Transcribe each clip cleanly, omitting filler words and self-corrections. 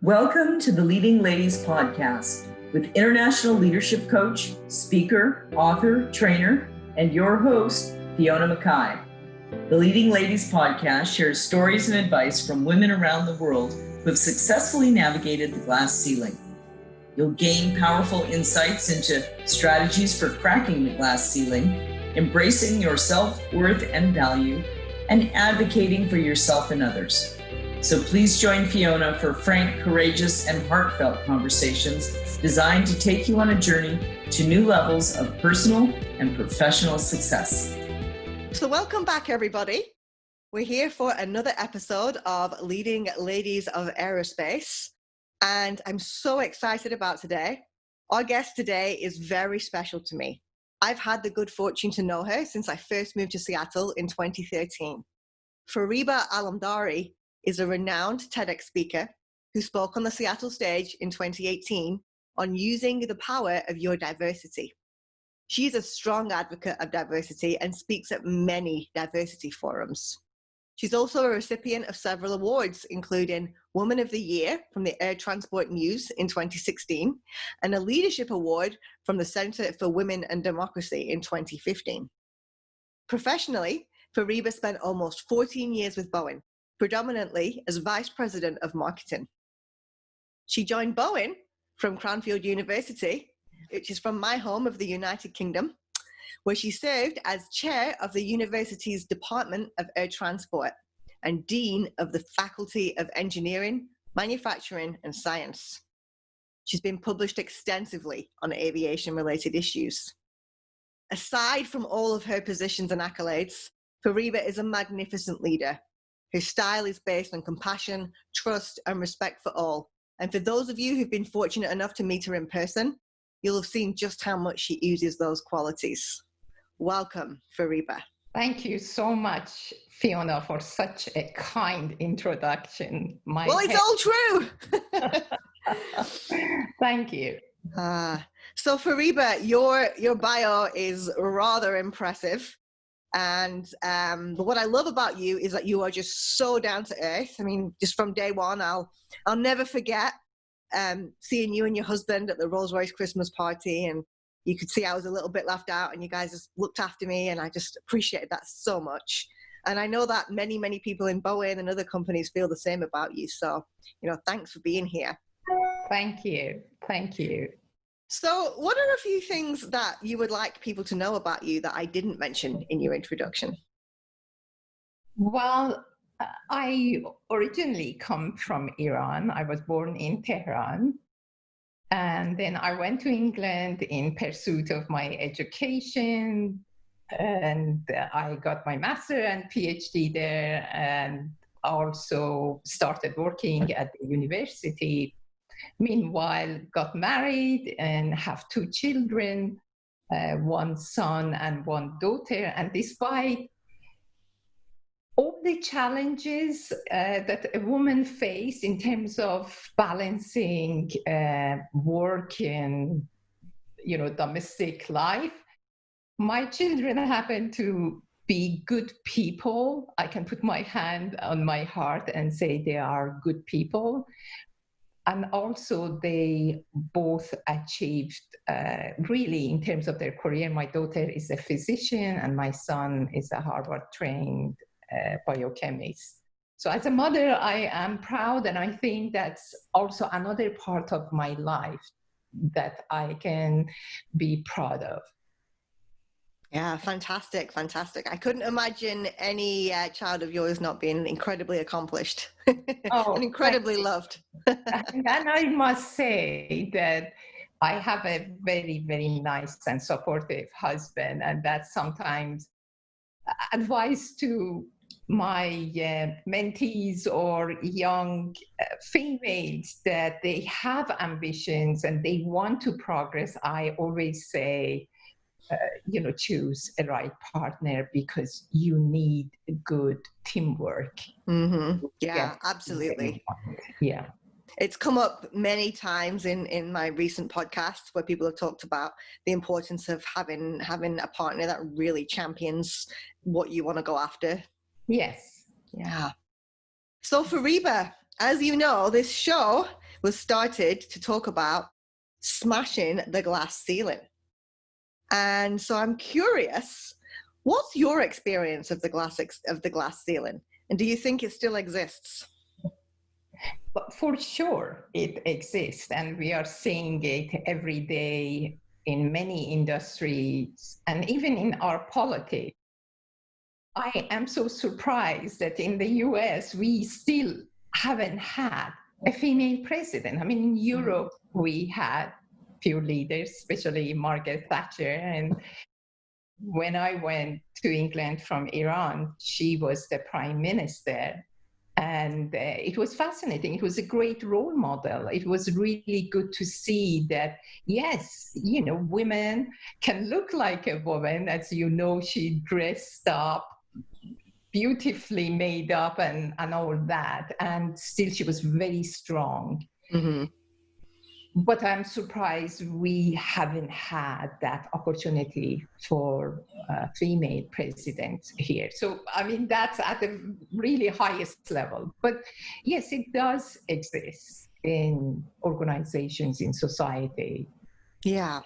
Welcome to the Leading Ladies Podcast with international leadership coach, speaker, author, trainer, and your host, Fiona McKay. The Leading Ladies Podcast shares stories and advice from women around the world who have successfully navigated the glass ceiling. You'll gain powerful insights into strategies for cracking the glass ceiling, embracing your self-worth and value, and advocating for yourself and others. So please join Fiona for frank, courageous, and heartfelt conversations designed to take you on a journey to new levels of personal and professional success. So welcome back, everybody. We're here for another episode of Leading Ladies of Aerospace, and I'm so excited about today. Our guest today is very special to me. I've had the good fortune to know her since I first moved to Seattle in 2013. Fariba Alamdari is a renowned TEDx speaker who spoke on the Seattle stage in 2018 on using the power of your diversity. She is a strong advocate of diversity and speaks at many diversity forums. She's also a recipient of several awards, including Woman of the Year from the Air Transport News in 2016 and a Leadership Award from the Center for Women and Democracy in 2015. Professionally, Fariba spent almost 14 years with Boeing, predominantly as Vice President of Marketing. She joined Boeing from Cranfield University, which is from my home of the United Kingdom, where she served as Chair of the university's Department of Air Transport and Dean of the Faculty of Engineering, Manufacturing and Science. She's been published extensively on aviation-related issues. Aside from all of her positions and accolades, Fariba is a magnificent leader. Her style is based on compassion, trust, and respect for all. And for those of you who've been fortunate enough to meet her in person, you'll have seen just how much she uses those qualities. Welcome, Fariba. Thank you so much, Fiona, for such a kind introduction. It's all true. Thank you. So Fariba, your bio is rather impressive. And what I love about you is that you are just so down to earth. I mean, just from day one, I'll never forget seeing you and your husband at the Rolls-Royce Christmas party, and you could see I was a little bit left out, and you guys just looked after me, and I just appreciated that so much. And I know that many, many people in Boeing and other companies feel the same about you. So, thanks for being here. Thank you. Thank you. So what are a few things that you would like people to know about you that I didn't mention in your introduction? Well, I originally come from Iran. I was born in Tehran. And then I went to England in pursuit of my education. And I got my master and PhD there, and also started working at the university. Meanwhile, got married and have two children, one son and one daughter. And despite all the challenges that a woman faces in terms of balancing work and domestic life, my children happen to be good people. I can put my hand on my heart and say they are good people. And also they both achieved really in terms of their career. My daughter is a physician and my son is a Harvard-trained biochemist. So as a mother, I am proud, and I think that's also another part of my life that I can be proud of. Yeah, fantastic, fantastic. I couldn't imagine any child of yours not being incredibly accomplished and incredibly loved. And I must say that I have a very, very nice and supportive husband, and that's sometimes advice to my mentees or young females that they have ambitions and they want to progress. I always say, choose a right partner because you need good teamwork. Mm-hmm. Yeah, absolutely. Yeah. It's come up many times in my recent podcasts where people have talked about the importance of having a partner that really champions what you want to go after. Yes. Yeah. So Fariba, as you know, this show was started to talk about smashing the glass ceiling. And so I'm curious, what's your experience of the glass ceiling? And do you think it still exists? But for sure, it exists, and we are seeing it every day in many industries and even in our politics. I am so surprised that in the US, we still haven't had a female president. I mean, in Europe, we had few leaders, especially Margaret Thatcher. And when I went to England from Iran, she was the prime minister. And it was fascinating. It was a great role model. It was really good to see that, yes, you know, women can look like a woman. As you know, she dressed up, beautifully made up and all that. And still she was very strong. Mm-hmm. But I'm surprised we haven't had that opportunity for female presidents here. So, I mean, that's at the really highest level. But yes, it does exist in organizations, in society. Yeah.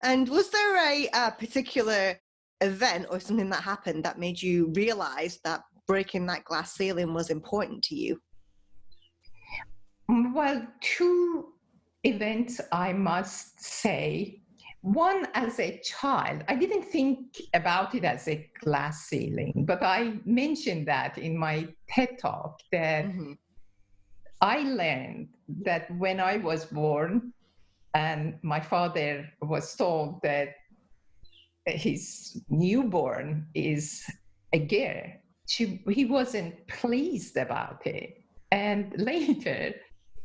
And was there a particular event or something that happened that made you realize that breaking that glass ceiling was important to you? Well, two events, I must say. One, as a child, I didn't think about it as a glass ceiling, but I mentioned that in my TED talk that I learned that when I was born and my father was told that his newborn is a girl, he wasn't pleased about it. And later,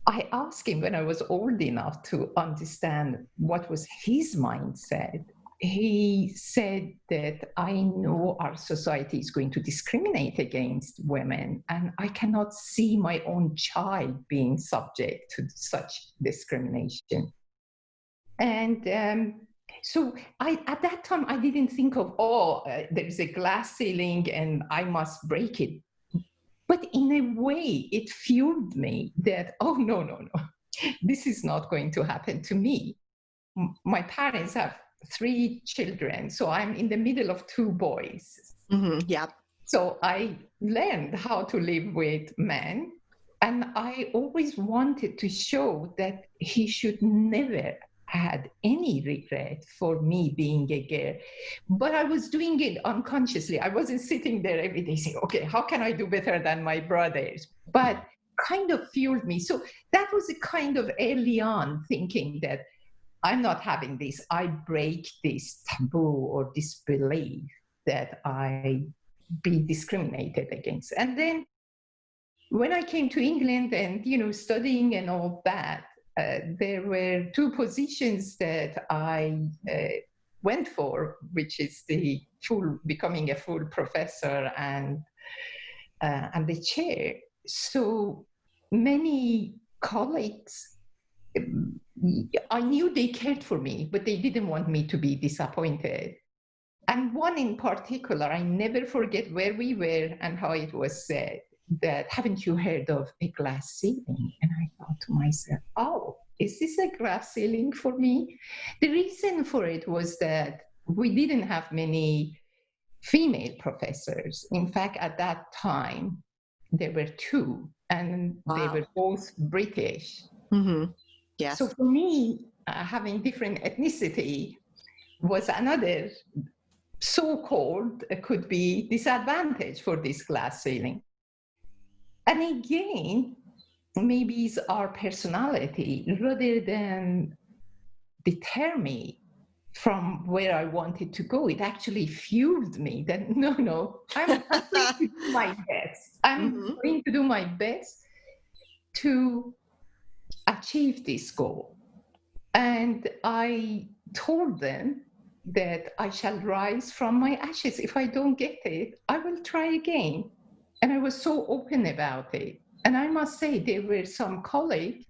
I asked him when I was old enough to understand what was his mindset. He said that I know our society is going to discriminate against women, and I cannot see my own child being subject to such discrimination. And so at that time, I didn't think of, there's a glass ceiling and I must break it. But in a way, it fueled me that, no, this is not going to happen to me. My parents have 3 children, so I'm in the middle of 2 boys. Yeah. So I learned how to live with men, and I always wanted to show that he should never had any regret for me being a girl. But I was doing it unconsciously. I wasn't sitting there every day saying, okay, how can I do better than my brothers? But kind of fueled me. So that was a kind of early on thinking that I'm not having this. I break this taboo or this belief that I be discriminated against. And then when I came to England and, studying and all that, there were 2 positions that I went for, which is becoming a full professor and the chair. So many colleagues, I knew they cared for me, but they didn't want me to be disappointed. And one in particular, I never forget where we were and how it was said. That haven't you heard of a glass ceiling? And I thought to myself, is this a glass ceiling for me? The reason for it was that we didn't have many female professors. In fact, at that time, there were 2, and they were both British. Yes. So for me, having different ethnicity was another so-called could be disadvantage for this glass ceiling. And again, maybe it's our personality rather than deter me from where I wanted to go. It actually fueled me that, no, I'm going to do my best. I'm going to do my best to achieve this goal. And I told them that I shall rise from my ashes. If I don't get it, I will try again. And I was so open about it. And I must say, there were some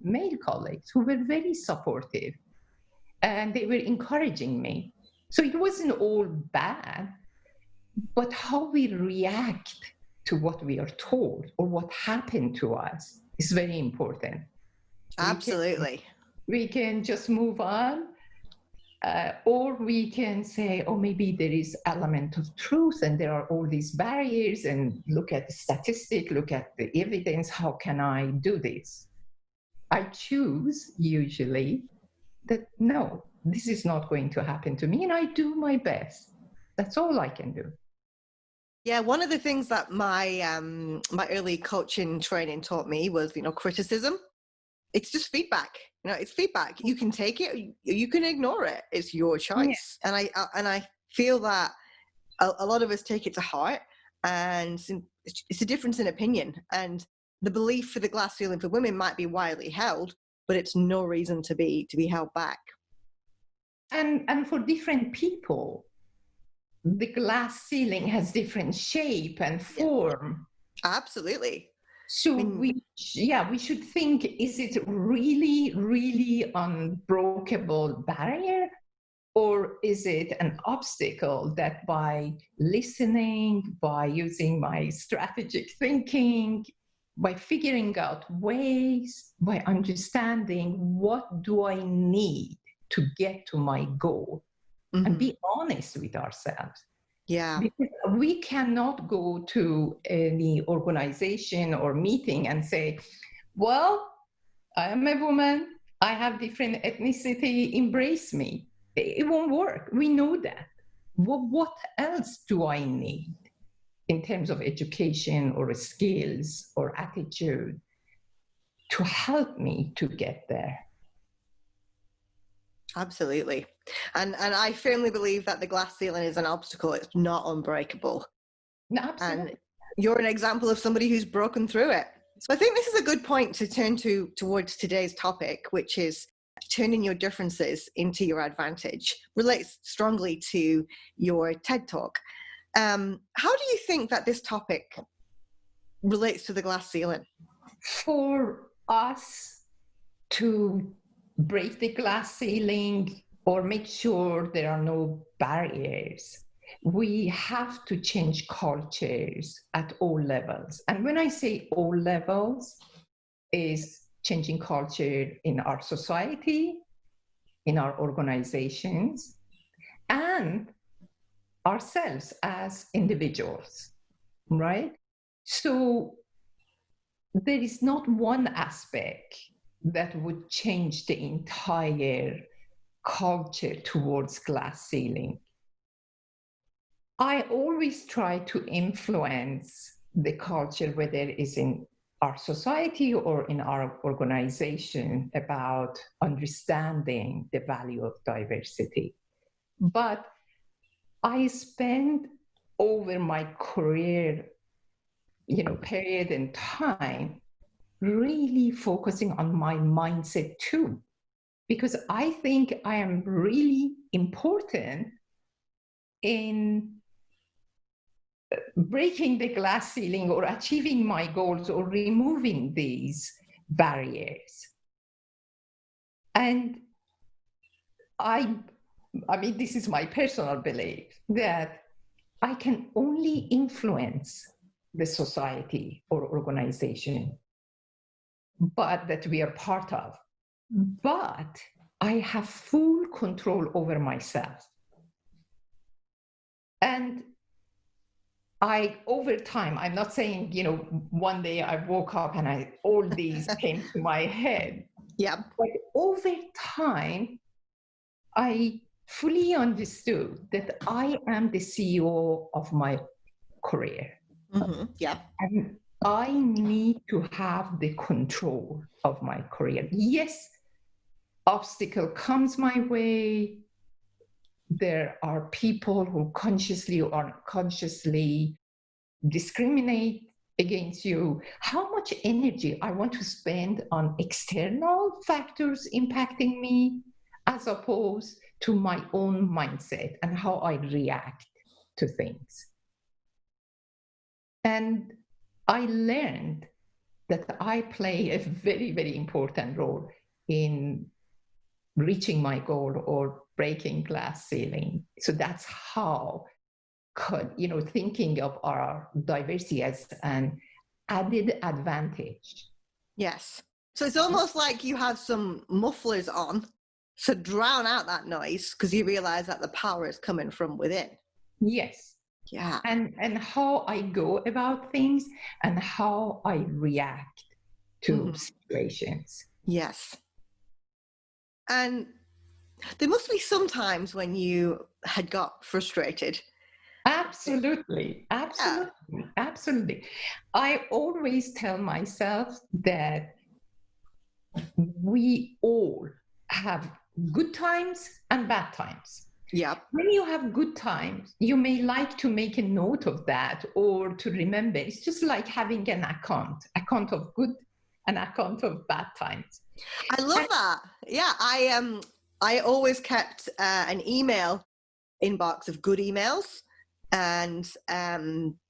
male colleagues, who were very supportive. And they were encouraging me. So it wasn't all bad, but how we react to what we are told or what happened to us is very important. Absolutely. We can just move on. Or we can say, oh, maybe there is element of truth and there are all these barriers, and look at the statistic, look at the evidence, how can I do this? I choose usually that no, this is not going to happen to me, and I do my best. That's all I can do. Yeah, one of the things that my my early coaching training taught me was, criticism. It's just feedback. It's feedback. You can take it, you can ignore it. It's your choice. Yeah. And I feel that a lot of us take it to heart, and it's a difference in opinion. And the belief for the glass ceiling for women might be widely held, but it's no reason to be held back. And for different people, the glass ceiling has different shape and form. Absolutely. So we should think, is it really, really unbreakable barrier? Or is it an obstacle that by listening, by using my strategic thinking, by figuring out ways, by understanding what do I need to get to my goal, and be honest with ourselves. Yeah. Because we cannot go to any organization or meeting and say, well, I am a woman, I have different ethnicity, embrace me. It won't work. We know that. What else do I need in terms of education or skills or attitude to help me to get there? Absolutely. And I firmly believe that the glass ceiling is an obstacle. It's not unbreakable. Absolutely. And you're an example of somebody who's broken through it. So I think this is a good point to turn towards today's topic, which is turning your differences into your advantage. Relates strongly to your TED Talk. How do you think that this topic relates to the glass ceiling? For us to break the glass ceiling or make sure there are no barriers, we have to change cultures at all levels. And when I say all levels, is changing culture in our society, in our organizations, and ourselves as individuals, right? So there is not one aspect that would change the entire culture towards glass ceiling. I always try to influence the culture, whether it's in our society or in our organization, about understanding the value of diversity. But I spend over my career, period and time, really focusing on my mindset too, because I think I am really important in breaking the glass ceiling or achieving my goals or removing these barriers. And I mean, this is my personal belief that I can only influence the society or organization, but that we are part of. But I have full control over myself. And over time, I'm not saying, one day I woke up and all these came to my head. Yeah. But over time, I fully understood that I am the CEO of my career. Yeah. And I need to have the control of my career. Yes, obstacle comes my way. There are people who consciously or unconsciously discriminate against you. How much energy I want to spend on external factors impacting me as opposed to my own mindset and how I react to things. And I learned that I play a very, very important role in reaching my goal or breaking glass ceiling. So that's how, thinking of our diversity as an added advantage. Yes. So it's almost like you have some mufflers on to drown out that noise because you realize that the power is coming from within. Yes. Yeah. And how I go about things and how I react to situations. Yes. And there must be some times when you had got frustrated. Absolutely. I always tell myself that we all have good times and bad times. Yeah. When you have good times, you may like to make a note of that or to remember. It's just like having an account of good and account of bad times. I love that. Yeah, I always kept an email inbox of good emails, and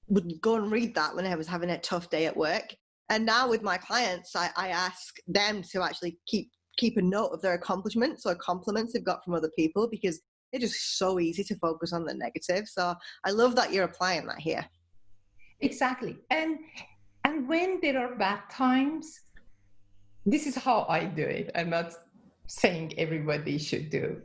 would go and read that when I was having a tough day at work. And now with my clients, I ask them to actually keep a note of their accomplishments or compliments they've got from other people, because it is so easy to focus on the negative. So I love that you're applying that here. Exactly. And when there are bad times, this is how I do it. I'm not saying everybody should do.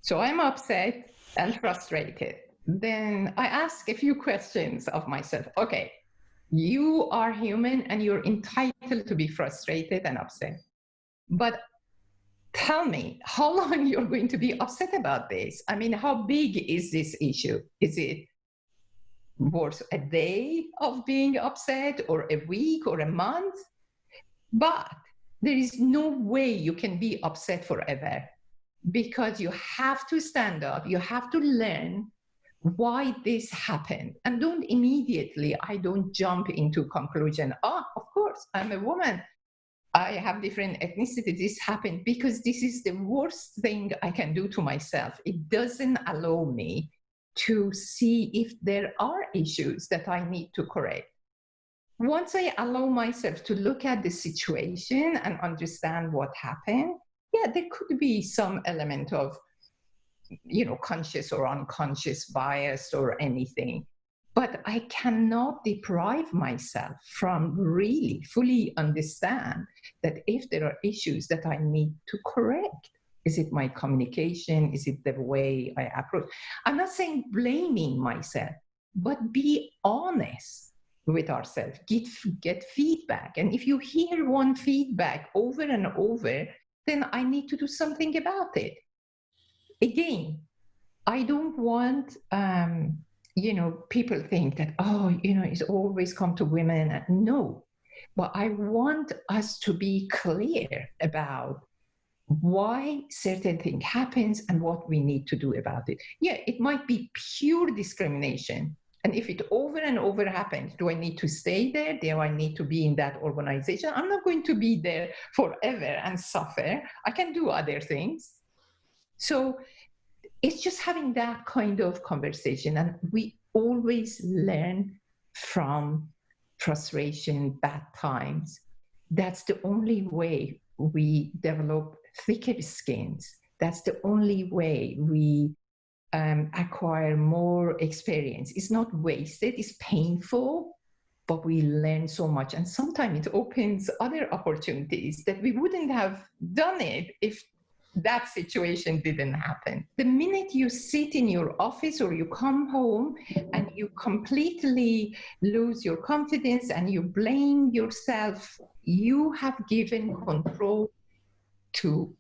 So I'm upset and frustrated. Then I ask a few questions of myself. Okay, you are human and you're entitled to be frustrated and upset. But tell me how long you're going to be upset about this. I mean, how big is this issue? Is it worth a day of being upset or a week or a month? But there is no way you can be upset forever, because you have to stand up, you have to learn why this happened. And I don't jump into conclusion. Oh, of course, I'm a woman, I have different ethnicity, this happened, because this is the worst thing I can do to myself. It doesn't allow me to see if there are issues that I need to correct. Once I allow myself to look at the situation and understand what happened, yeah, there could be some element of, conscious or unconscious bias or anything. But I cannot deprive myself from really fully understand that if there are issues that I need to correct, is it my communication? Is it the way I approach? I'm not saying blaming myself, but be honest with ourselves, get feedback. And if you hear one feedback over and over, then I need to do something about it. Again, I don't want, people think that, it's always come to women. No, but I want us to be clear about why certain thing happens and what we need to do about it. Yeah, it might be pure discrimination. And if it over and over happens, do I need to stay there? Do I need to be in that organization? I'm not going to be there forever and suffer. I can do other things. So it's just having that kind of conversation. And we always learn from frustration, bad times. That's the only way we develop thicker skins. That's the only way we acquire more experience. It's not wasted, it's painful, but we learn so much. And sometimes it opens other opportunities that we wouldn't have done it if that situation didn't happen. The minute you sit in your office or you come home and you completely lose your confidence and you blame yourself, you have given control to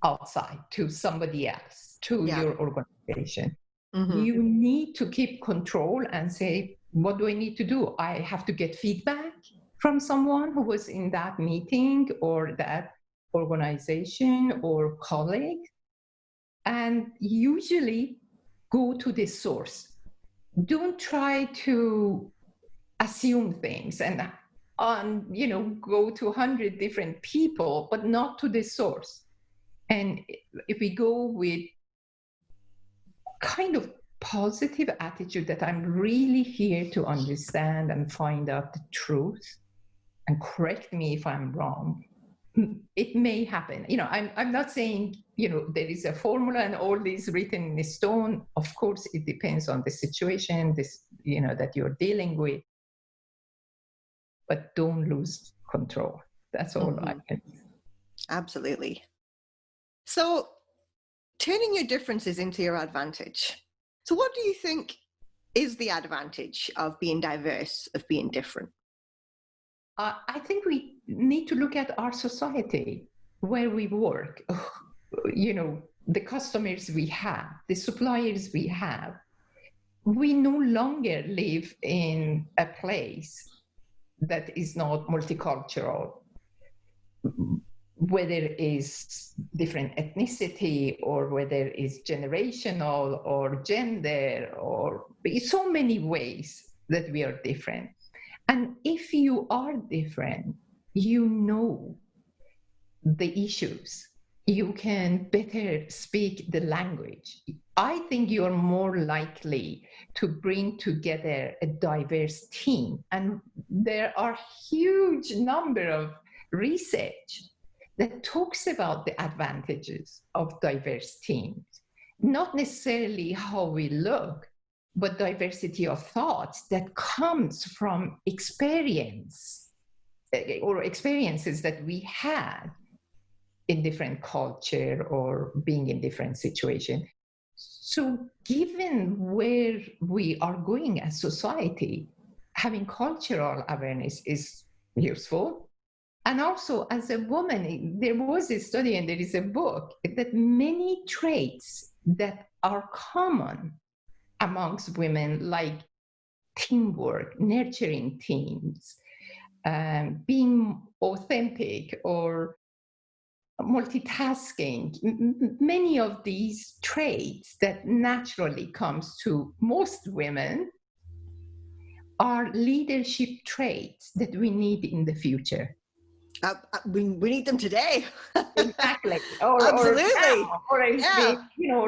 outside, to somebody else, to your organization. Mm-hmm. You need to keep control and say, what do I need to do? I have to get feedback from someone who was in that meeting or that organization or colleague, and usually go to the source. Don't try to assume things and go to 100 different people, but not to the source. And if we go with kind of positive attitude that I'm really here to understand and find out the truth and correct me if I'm wrong, it may happen. I'm not saying, there is a formula and all this written in stone. Of course, it depends on the situation, that you're dealing with. But don't lose control. That's all I can. Absolutely. So turning your differences into your advantage. So what do you think is the advantage of being diverse, of being different? I think we need to look at our society, where we work, the customers we have, the suppliers we have. We no longer live in a place that is not multicultural, whether it is different ethnicity or whether it's generational or gender, or so many ways that we are different. And if you are different, you know the issues. You can better speak the language. I think you're more likely to bring together a diverse team. And there are huge number of research that talks about the advantages of diverse teams. Not necessarily how we look, but diversity of thoughts that comes from experience or experiences that we had in different culture or being in different situation. So given where we are going as society, having cultural awareness is useful. And also as a woman, there was a study and there is a book that many traits that are common amongst women, like teamwork, nurturing teams, being authentic or multitasking, many of these traits that naturally comes to most women are leadership traits that we need in the future. We need them today. Exactly. Absolutely.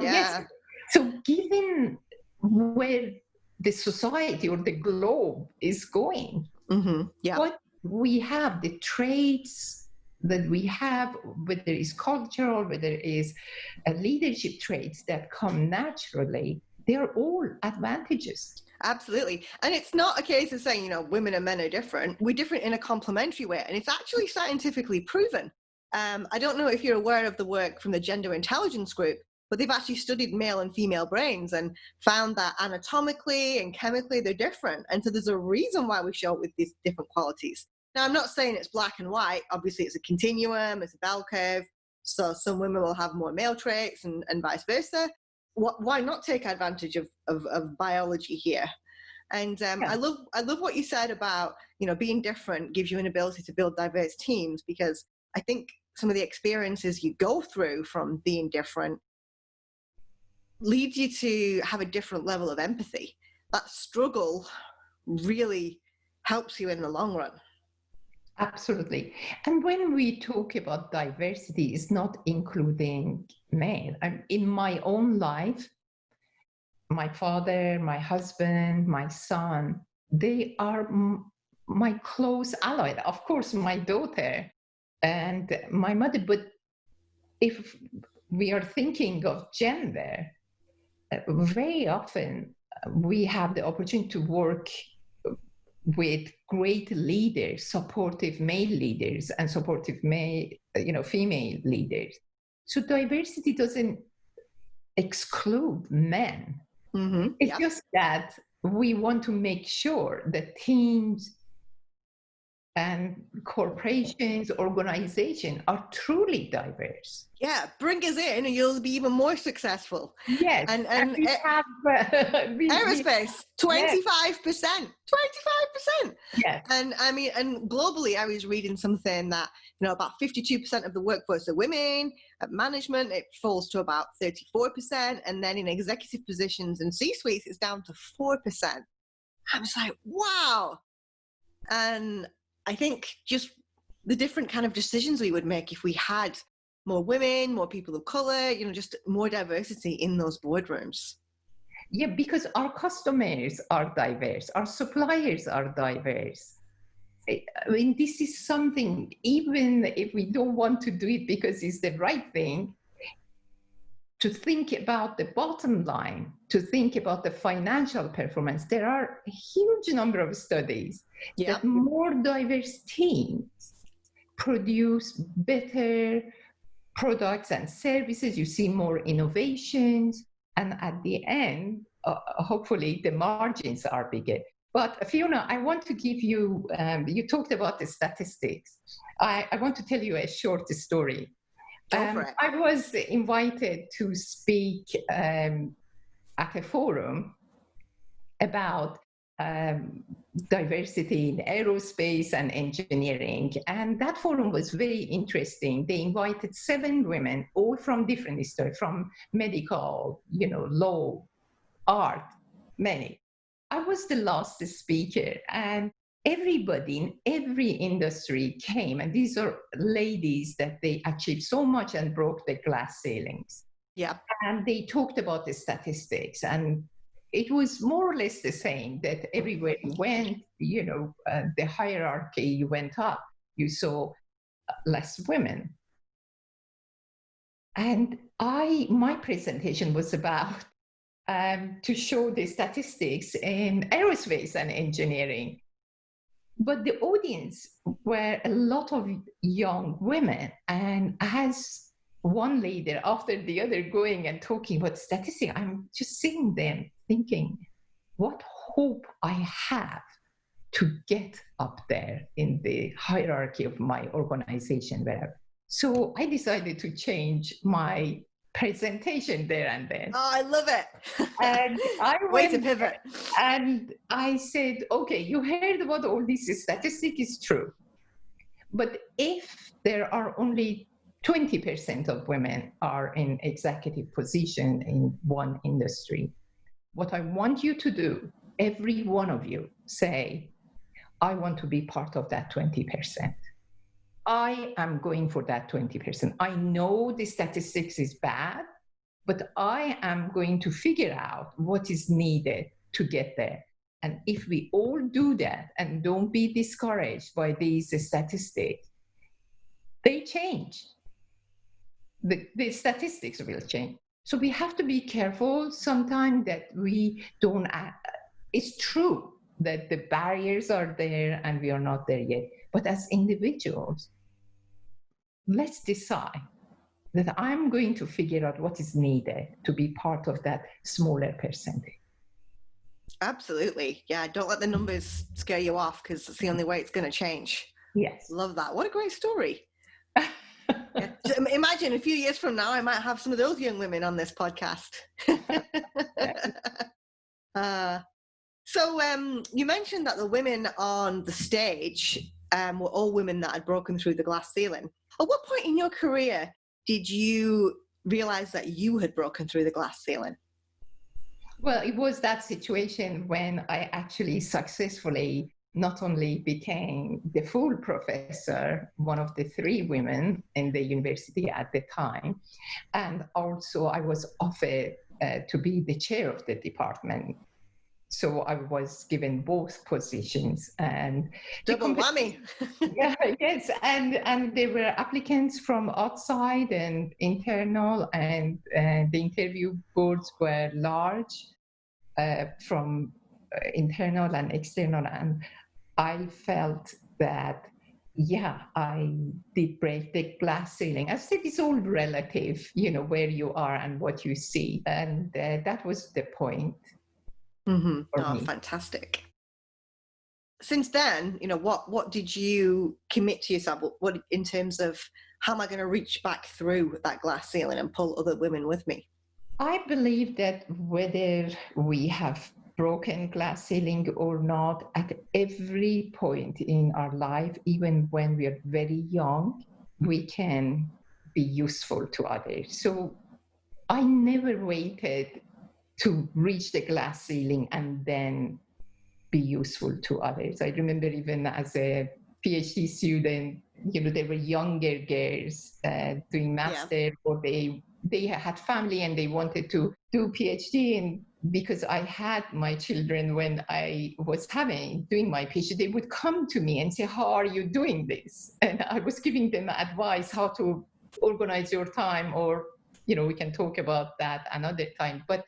Yes. So given where the society or the globe is going, what we have, the traits that we have, whether it's cultural, whether it is leadership traits that come naturally, they're all advantages. Absolutely. And it's not a case of saying, women and men are different. We're different in a complementary way. And it's actually scientifically proven. I don't know if you're aware of the work from the Gender Intelligence Group, but they've actually studied male and female brains and found that anatomically and chemically they're different. And so there's a reason why we show up with these different qualities. Now, I'm not saying it's black and white. Obviously, it's a continuum, it's a bell curve. So some women will have more male traits and vice versa. Why not take advantage of biology here? And I love what you said about, being different gives you an ability to build diverse teams, because I think some of the experiences you go through from being different leads you to have a different level of empathy. That struggle really helps you in the long run. Absolutely. And when we talk about diversity, it's not including men. In my own life, my father, my husband, my son, they are my close ally. Of course, my daughter and my mother. But if we are thinking of gender, very often we have the opportunity to work with great leaders, supportive male leaders and supportive female leaders. So diversity doesn't exclude men. It's just that we want to make sure that teams and corporations, organizations are truly diverse. Yeah, bring us in and you'll be even more successful. Yes, and we have aerospace, 25%. 25%. Yes. And and globally, I was reading something that, about 52% of the workforce are women. At management, it falls to about 34%. And then in executive positions and C-suites, it's down to 4%. I was like, wow. And I think just the different kind of decisions we would make if we had more women, more people of color, just more diversity in those boardrooms. Yeah, because our customers are diverse, our suppliers are diverse. I mean, this is something, even if we don't want to do it because it's the right thing, to think about the bottom line, to think about the financial performance. There are a huge number of studies that more diverse teams produce better products and services, you see more innovations, and at the end, hopefully the margins are bigger. But Fiona, I want to give you, you talked about the statistics. I want to tell you a short story. Go for it. I was invited to speak at a forum about diversity in aerospace and engineering. And that forum was very interesting. They invited 7 women, all from different history, from medical, law, art, many. I was the last speaker, and everybody in every industry came. And these are ladies that they achieved so much and broke the glass ceilings. Yeah. And they talked about the statistics, and it was more or less the same, that everywhere you went, the hierarchy went up. You saw less women. And my presentation was about to show the statistics in aerospace and engineering. But the audience were a lot of young women. And as one leader after the other going and talking about statistics, I'm just sitting there thinking, what hope I have to get up there in the hierarchy of my organization, wherever. So I decided to change my presentation there and then. Oh, I love it. And I Way to pivot. And I said, okay, you heard about all these statistics, is true. But if there are only 20% of women are in executive position in one industry, what I want you to do, every one of you, say, I want to be part of that 20%. I am going for that 20%. I know the statistics is bad, but I am going to figure out what is needed to get there. And if we all do that and don't be discouraged by these statistics, they change. The statistics will change. So we have to be careful sometimes that we don't it's true that the barriers are there and we are not there yet. But as individuals, let's decide that I'm going to figure out what is needed to be part of that smaller percentage. Absolutely. Yeah, don't let the numbers scare you off, because it's the only way it's going to change. Yes. Love that. What a great story. Yeah. Imagine a few years from now, I might have some of those young women on this podcast. So you mentioned that the women on the stage were all women that had broken through the glass ceiling. At what point in your career did you realize that you had broken through the glass ceiling? Well, it was that situation when I actually successfully not only became the full professor, one of the 3 women in the university at the time, and also I was offered to be the chair of the department. So I was given both positions, and double whammy. Yeah, yes, and there were applicants from outside and internal, and the interview boards were large from internal and external, and I felt that, yeah, I did break the glass ceiling. I said it's all relative, where you are and what you see, and that was the point. Mm-hmm. Oh, me. Fantastic. Since then, what did you commit to yourself? What in terms of how am I going to reach back through that glass ceiling and pull other women with me? I believe that whether we have broken glass ceiling or not, at every point in our life, even when we are very young, we can be useful to others. So I never waited to reach the glass ceiling and then be useful to others. I remember even as a PhD student, there were younger girls doing master, or they had family and they wanted to do PhD. And because I had my children when I was doing my PhD, they would come to me and say, how are you doing this? And I was giving them advice how to organize your time, or, we can talk about that another time. But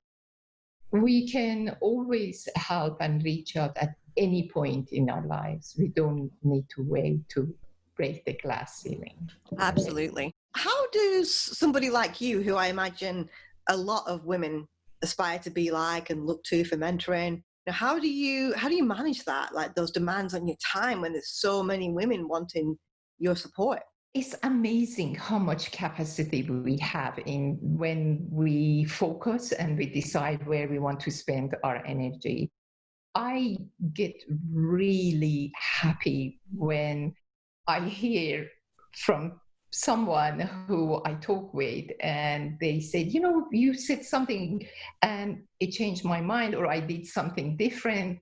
we can always help and reach out at any point in our lives. We don't need to wait to break the glass ceiling. Absolutely. How does somebody like you, who I imagine a lot of women aspire to be like and look to for mentoring, how do you manage that, like those demands on your time when there's so many women wanting your support? It's amazing how much capacity we have in when we focus and we decide where we want to spend our energy. I get really happy when I hear from someone who I talk with and they said, you said something and it changed my mind, or I did something different.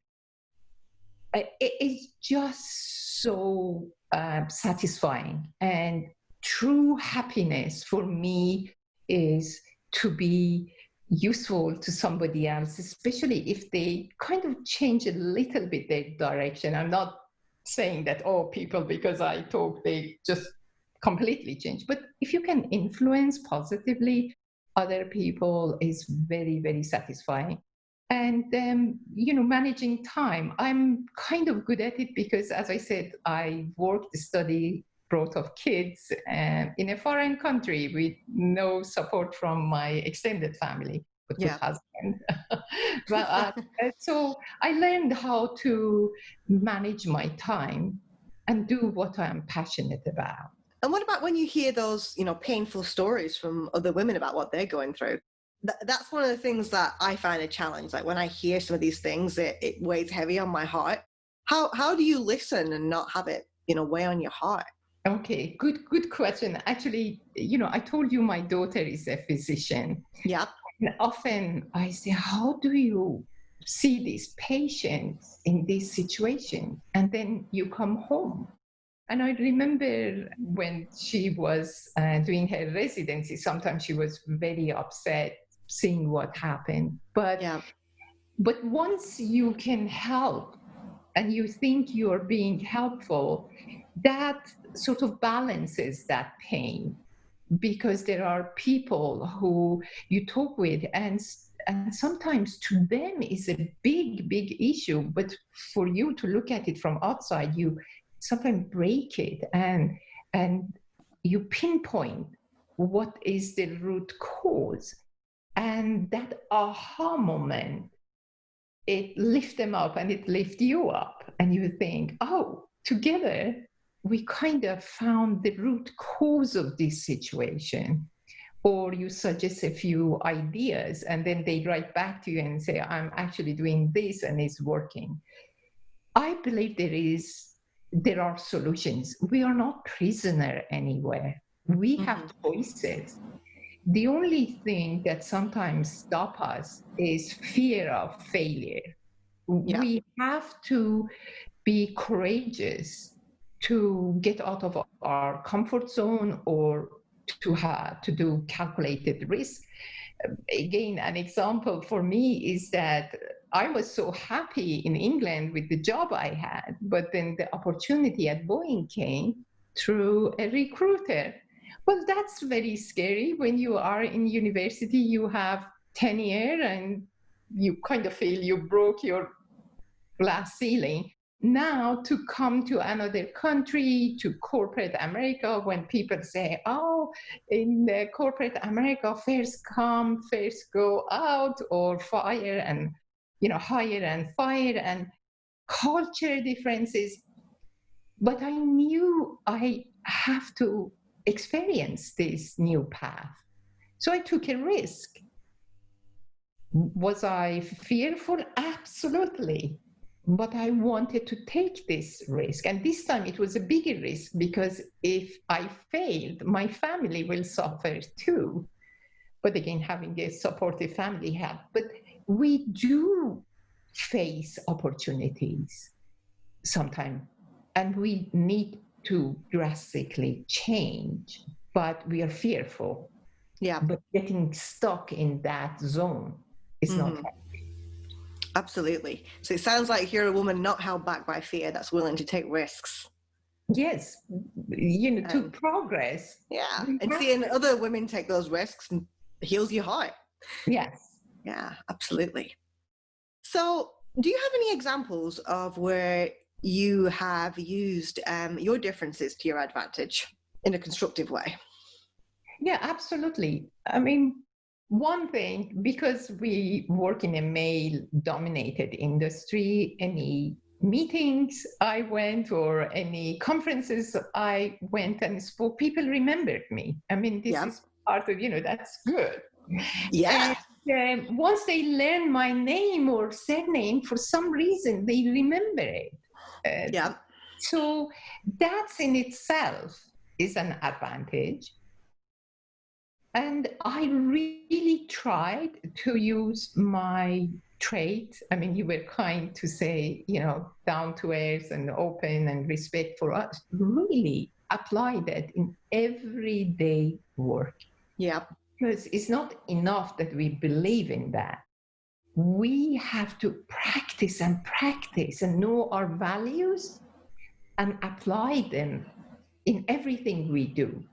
It's just so satisfying. And true happiness for me is to be useful to somebody else, especially if they kind of change a little bit their direction. I'm not saying that, people, because I talk, they just completely change. But if you can influence positively other people, is very, very satisfying. And managing time, I'm kind of good at it because, as I said, I worked, study, brought up kids in a foreign country with no support from my extended family, but good husband. So I learned how to manage my time and do what I'm passionate about. And what about when you hear those, painful stories from other women about what they're going through? That's one of the things that I find a challenge. Like when I hear some of these things, it weighs heavy on my heart. How do you listen and not have it, weigh on your heart? Okay, good question. Actually, I told you my daughter is a physician. Yeah. And often I say, how do you see these patients in this situation? And then you come home. And I remember when she was doing her residency, sometimes she was very upset seeing what happened. But once you can help and you think you're being helpful, that sort of balances that pain, because there are people who you talk with and sometimes to them is a big issue, but for you to look at it from outside, you sometimes break it and you pinpoint what is the root cause, and that aha moment, it lifts them up and it lifts you up, and you think, together we kind of found the root cause of this situation. Or you suggest a few ideas and then they write back to you and say, I'm actually doing this and it's working. I believe there are solutions. We are not prisoner anywhere. We have choices. The only thing that sometimes stops us is fear of failure. Yeah. We have to be courageous to get out of our comfort zone or to do calculated risk. Again, an example for me is that I was so happy in England with the job I had, but then the opportunity at Boeing came through a recruiter. Well, that's very scary. When you are in university, you have tenure and you kind of feel you broke your glass ceiling. Now to come to another country, to corporate America, when people say, in the corporate America, first come, first go out, or fire and, hire and fire, and culture differences. But I knew I have to experience this new path. So I took a risk. Was I fearful? Absolutely. But I wanted to take this risk. And this time it was a bigger risk, because if I failed, my family will suffer too. But again, having a supportive family helped. But we do face opportunities sometimes, and we need to drastically change, but we are fearful. Yeah. But getting stuck in that zone is not healthy. Absolutely. So it sounds like you're a woman not held back by fear, that's willing to take risks. Yes, to progress. Yeah, and seeing other women take those risks heals your heart. Yes. Yeah, absolutely. So do you have any examples of where you have used your differences to your advantage in a constructive way. Yeah, absolutely. I mean, one thing, because we work in a male-dominated industry, any meetings I went or any conferences I went and spoke, people remembered me. I mean, this is part of, that's good. Yeah. And once they learn my name or surname, for some reason, they remember it. So that's in itself is an advantage. And I really tried to use my trait. I mean, you were kind to say, down to earth and open and respect for us. Really apply that in everyday work. Yeah. Because it's not enough that we believe in that. We have to practice and know our values and apply them in everything we do.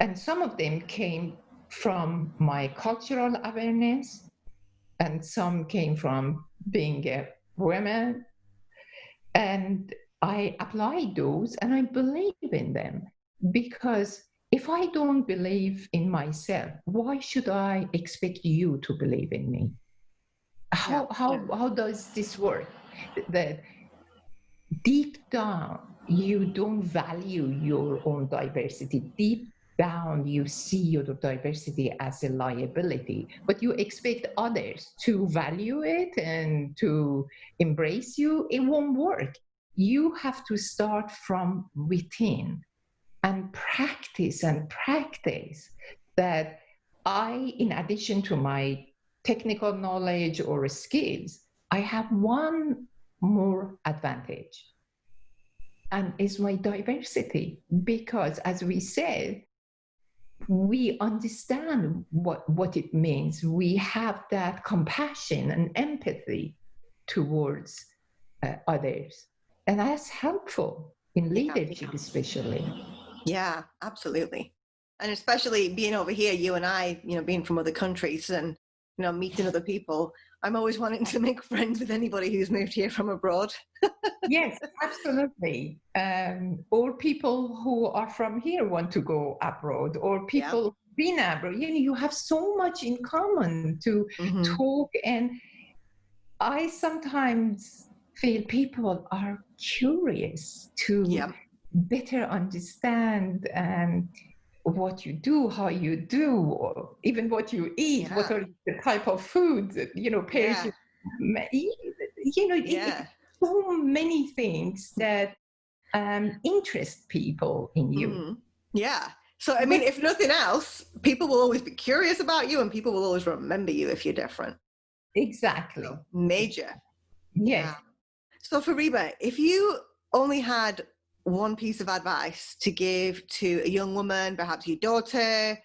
And some of them came from my cultural awareness, and some came from being a woman. And I applied those, and I believe in them. Because if I don't believe in myself, why should I expect you to believe in me? How does this work? That deep down, you don't value your own diversity. Deep down, you see your diversity as a liability, but you expect others to value it and to embrace you. It won't work. You have to start from within and practice that in addition to my technical knowledge or skills, I have one more advantage, and it's my diversity. Because as we said, we understand what it means. We have that compassion and empathy towards others. And that's helpful in leadership, especially. Yeah, absolutely. And especially being over here, you and I, being from other countries and, meeting other people, I'm always wanting to make friends with anybody who's moved here from abroad. Yes, absolutely. Or people who are from here want to go abroad, or people who've been abroad. You have so much in common to talk. And I sometimes feel people are curious to better understand what you do, how you do, or even what you eat, what are the type of foods, pairs so many things that interest people in you. Yeah. So, I mean, if nothing else, people will always be curious about you, and people will always remember you if you're different. Exactly. So, major. Yes. Yeah. So, Fariba, if you only had one piece of advice to give to a young woman, perhaps your daughter,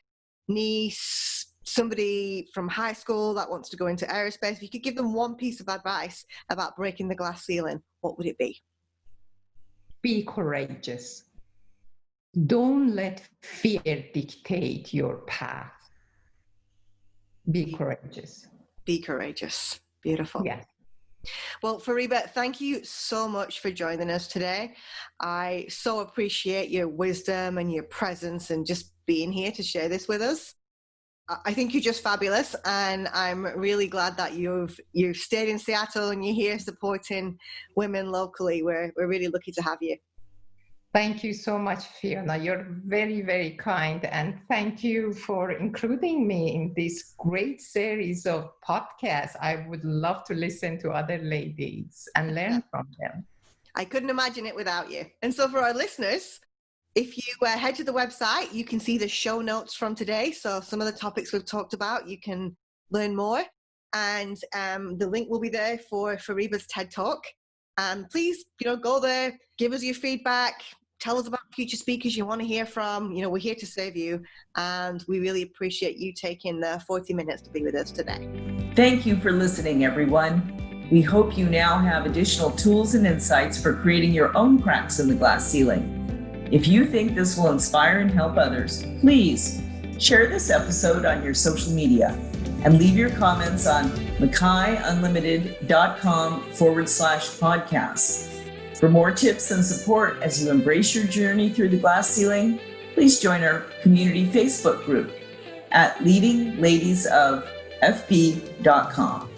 niece, somebody from high school that wants to go into aerospace, if you could give them one piece of advice about breaking the glass ceiling, what would it be? Be courageous. Don't let fear dictate your path. Be courageous. Be courageous. Beautiful. Yes. Well, Fariba, thank you so much for joining us today. I so appreciate your wisdom and your presence and just being here to share this with us. I think you're just fabulous, and I'm really glad that you've stayed in Seattle and you're here supporting women locally. We're really lucky to have you. Thank you so much, Fiona. You're very, very kind. And thank you for including me in this great series of podcasts. I would love to listen to other ladies and learn from them. I couldn't imagine it without you. And so for our listeners, if you head to the website, you can see the show notes from today. So some of the topics we've talked about, you can learn more. And the link will be there for Fariba's TED Talk. Please, go there, give us your feedback, tell us about future speakers you want to hear from. We're here to serve you, and we really appreciate you taking the 40 minutes to be with us today. Thank you for listening, everyone. We hope you now have additional tools and insights for creating your own cracks in the glass ceiling. If you think this will inspire and help others, please share this episode on your social media and leave your comments on McKayUnlimited.com/podcasts. For more tips and support as you embrace your journey through the glass ceiling, please join our community Facebook group at leadingladiesofFB.com.